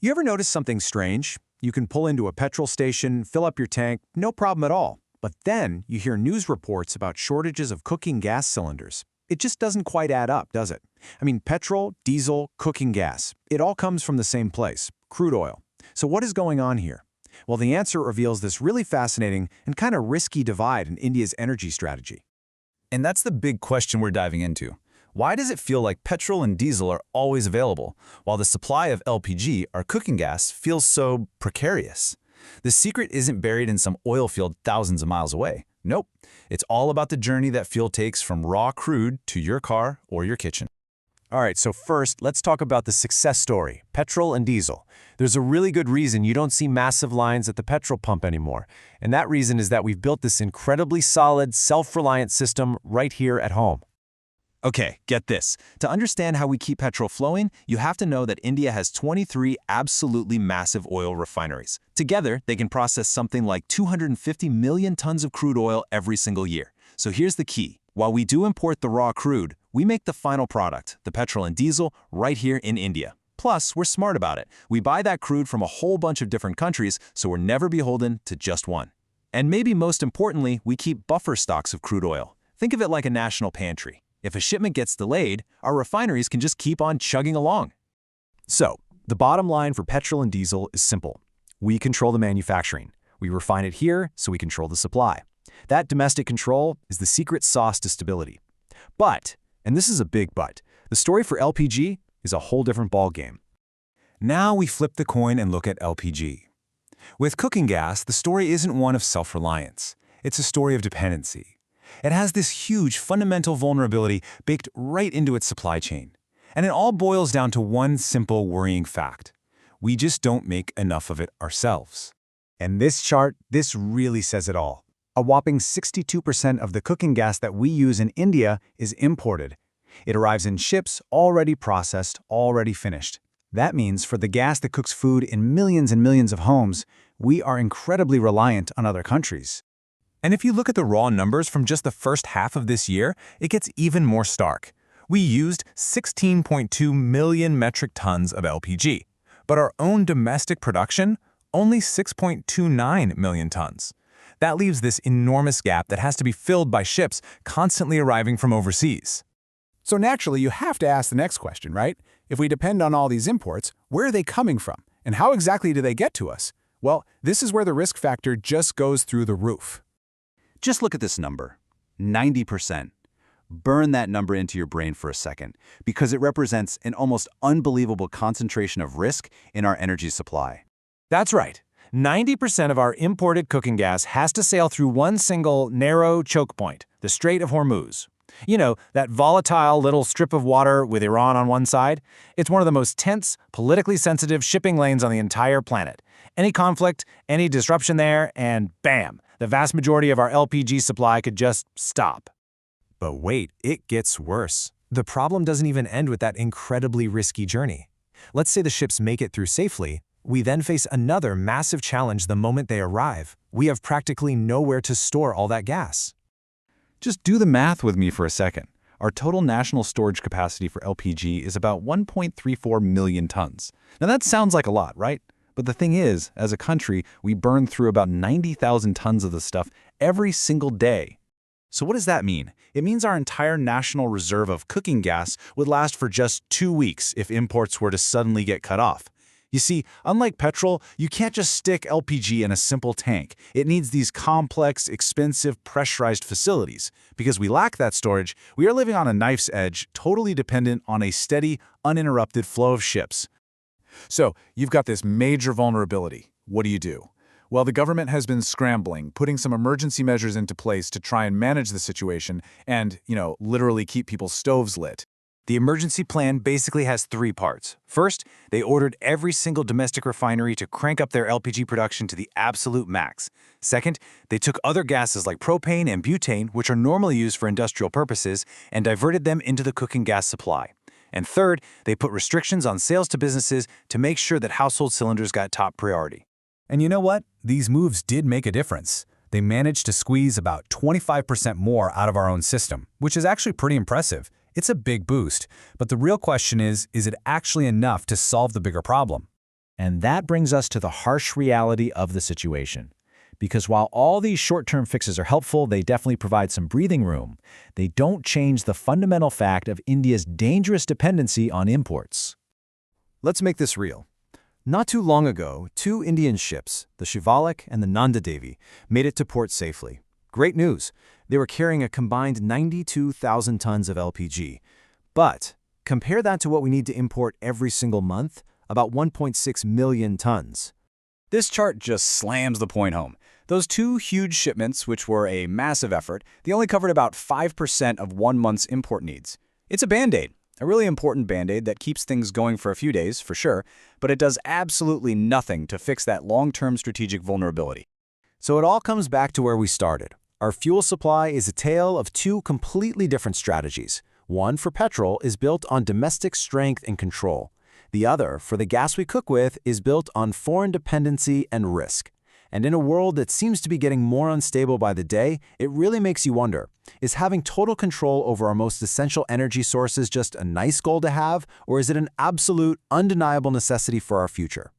You ever notice something strange? You can pull into a petrol station, fill up your tank, no problem at all. But then you hear news reports about shortages of cooking gas cylinders. It just doesn't quite add up, does it? I mean, petrol, diesel, cooking gas, it all comes from the same place, crude oil. So what is going on here? Well, the answer reveals this really fascinating and kind of risky divide in India's energy strategy. And that's the big question we're diving into. Why does it feel like petrol and diesel are always available, while the supply of LPG, our cooking gas, feels so precarious? The secret isn't buried in some oil field thousands of miles away. Nope. It's all about the journey that fuel takes from raw crude to your car or your kitchen. All right, so first, let's talk about the success story, petrol and diesel. There's a really good reason you don't see massive lines at the petrol pump anymore. And that reason is that we've built this incredibly solid, self-reliant system right here at home. Okay, get this. To understand how we keep petrol flowing, you have to know that India has 23 absolutely massive oil refineries. Together, they can process something like 250 million tons of crude oil every single year. So here's the key. While we do import the raw crude, we make the final product, the petrol and diesel, right here in India. Plus, we're smart about it. We buy that crude from a whole bunch of different countries, so we're never beholden to just one. And maybe most importantly, we keep buffer stocks of crude oil. Think of it like a national pantry. If a shipment gets delayed, our refineries can just keep on chugging along. So, the bottom line for petrol and diesel is simple. We control the manufacturing. We refine it here, so we control the supply. That domestic control is the secret sauce to stability. But, and this is a big but, the story for LPG is a whole different ballgame. Now we flip the coin and look at LPG. With cooking gas, the story isn't one of self-reliance. It's a story of dependency. It has this huge fundamental vulnerability baked right into its supply chain. And it all boils down to one simple worrying fact. We just don't make enough of it ourselves. And this chart, this really says it all. A whopping 62% of the cooking gas that we use in India is imported. It arrives in ships already processed, already finished. That means for the gas that cooks food in millions and millions of homes, we are incredibly reliant on other countries. And if you look at the raw numbers from just the first half of this year, it gets even more stark. We used 16.2 million metric tons of LPG, but our own domestic production, only 6.29 million tons. That leaves this enormous gap that has to be filled by ships constantly arriving from overseas. So naturally, you have to ask the next question, right? If we depend on all these imports, where are they coming from? And how exactly do they get to us? Well, this is where the risk factor just goes through the roof. Just look at this number, 90%. Burn that number into your brain for a second, because it represents an almost unbelievable concentration of risk in our energy supply. That's right. 90% of our imported cooking gas has to sail through one single, narrow choke point, the Strait of Hormuz. You know, that volatile little strip of water with Iran on one side? It's one of the most tense, politically sensitive shipping lanes on the entire planet. Any conflict, any disruption there, and bam, the vast majority of our LPG supply could just stop. But wait, it gets worse. The problem doesn't even end with that incredibly risky journey. Let's say the ships make it through safely. We then face another massive challenge the moment they arrive. We have practically nowhere to store all that gas. Just do the math with me for a second. Our total national storage capacity for LPG is about 1.34 million tons. Now that sounds like a lot, right? But the thing is, as a country, we burn through about 90,000 tons of this stuff every single day. So what does that mean? It means our entire national reserve of cooking gas would last for just 2 weeks if imports were to suddenly get cut off. You see, unlike petrol, you can't just stick LPG in a simple tank. It needs these complex, expensive, pressurized facilities. Because we lack that storage, we are living on a knife's edge, totally dependent on a steady, uninterrupted flow of ships. So, you've got this major vulnerability. What do? Well, the government has been scrambling, putting some emergency measures into place to try and manage the situation and, literally keep people's stoves lit. The emergency plan basically has 3 parts. First, they ordered every single domestic refinery to crank up their LPG production to the absolute max. Second, they took other gases like propane and butane, which are normally used for industrial purposes, and diverted them into the cooking gas supply. And third, they put restrictions on sales to businesses to make sure that household cylinders got top priority. And you know what? These moves did make a difference. They managed to squeeze about 25% more out of our own system, which is actually pretty impressive. It's a big boost, but the real question is it actually enough to solve the bigger problem? And that brings us to the harsh reality of the situation. Because while all these short-term fixes are helpful, they definitely provide some breathing room, they don't change the fundamental fact of India's dangerous dependency on imports. Let's make this real. Not too long ago, 2 Indian ships, the Shivalik and the Nanda Devi, made it to port safely. Great news. They were carrying a combined 92,000 tons of LPG. But compare that to what we need to import every single month, about 1.6 million tons. This chart just slams the point home. Those 2 huge shipments, which were a massive effort, they only covered about 5% of 1 month's import needs. It's a Band-Aid, a really important Band-Aid that keeps things going for a few days, for sure, but it does absolutely nothing to fix that long-term strategic vulnerability. So it all comes back to where we started. Our fuel supply is a tale of 2 completely different strategies. One, for petrol, is built on domestic strength and control. The other, for the gas we cook with, is built on foreign dependency and risk. And in a world that seems to be getting more unstable by the day, it really makes you wonder, is having total control over our most essential energy sources just a nice goal to have, or is it an absolute, undeniable necessity for our future?